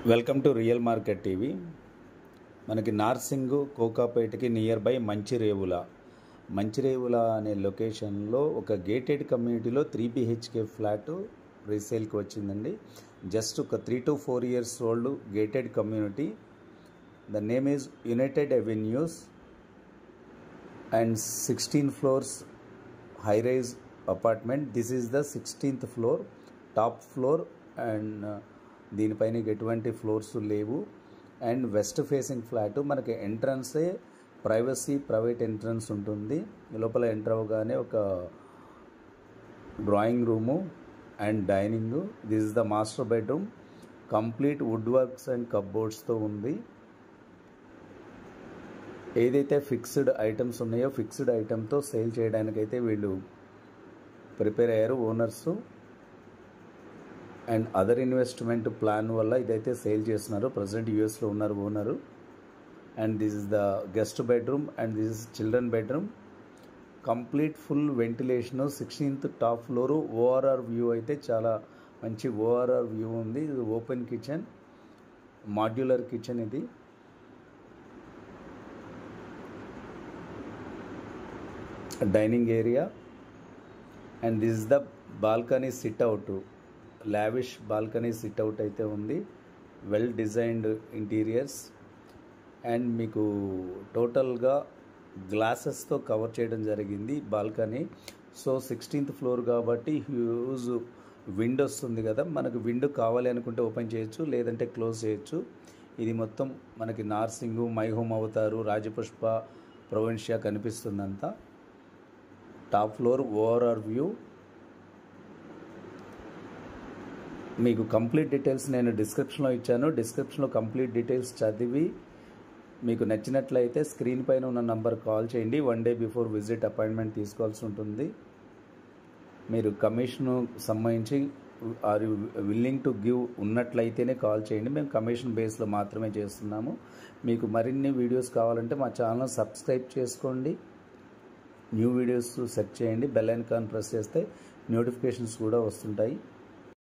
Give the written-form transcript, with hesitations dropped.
Welcome to real market TV. మనకి Narsingi కోకాపేటకి near by Manchirevula అనే లొకేషన్లో ఒక గేటెడ్ కమ్యూనిటీలో 3 BHK ఫ్లాట్ రీసేల్కి వచ్చిందండి. జస్ట్ ఒక 3 to 4 years old gated community. The name is United Avenues and 16 floors high rise apartment. This is the 16th floor, top floor. And దీనిపైన ఎటువంటి floors లేవు. And west facing flat. మనకి ఎంట్రన్సే private entrance ఉంటుంది. లోపల enter అవ్వగానే ఒక drawing room and dining. This is the master bedroom. Complete wood works and కప్బోర్డ్స్తో ఉంది. ఏదైతే ఫిక్స్డ్ ఐటమ్స్ ఉన్నాయో ఫిక్స్డ్ ఐటమ్తో సేల్ చేయడానికైతే వీళ్ళు ప్రిపేర్ అయ్యారు owners. And other investment plan వల్ల ఇదైతే సేల్ చేస్తున్నారు. ప్రజెంట్ యూఎస్లో ఉన్నారు owner. And this is the guest bedroom and this is children bedroom. Complete full ventilation. 16th top floor. ORR view అయితే చాలా మంచి ఓఆర్ఆర్ వ్యూ ఉంది. ఇది ఓపెన్ కిచెన్, మాడ్యులర్ కిచెన్. ఇది dining area. And this is the balcony sit-out. Lavish balcony sit-out అయితే ఉంది. Well designed interiors. And మీకు టోటల్గా గ్లాసెస్తో కవర్ చేయడం జరిగింది బాల్కనీ. సో 16th ఫ్లోర్ కాబట్టి హ్యూజ్ విండో వస్తుంది కదా. మనకు విండో కావాలి అనుకుంటే ఓపెన్ చేయొచ్చు, లేదంటే క్లోజ్ చేయొచ్చు. ఇది మొత్తం మనకి Narsingi, My Home Avatar, Rajapushpa, Provincia కనిపిస్తుందంతా. Top floor ORR view. మీకు కంప్లీట్ డీటెయిల్స్ నేను డిస్క్రిప్షన్లో ఇచ్చాను. డిస్క్రిప్షన్లో కంప్లీట్ డీటెయిల్స్ చదివి మీకు నచ్చినట్లయితే స్క్రీన్ పైన ఉన్న నంబర్ కాల్ చేయండి. 1 day బిఫోర్ విజిట్ అపాయింట్మెంట్ తీసుకోవాల్సి ఉంటుంది. మీరు కమిషన్ సంబంధించి are you willing to give ఉన్నట్లయితేనే కాల్ చేయండి. మేము కమిషన్ బేస్లో మాత్రమే చేస్తున్నాము. మీకు మరిన్ని వీడియోస్ కావాలంటే మా ఛానల్ సబ్స్క్రైబ్ చేసుకోండి. న్యూ వీడియోస్ సెర్చ్ చేయండి. బెల్ ఐకాన్ ప్రెస్ చేస్తే నోటిఫికేషన్స్ కూడా వస్తుంటాయి.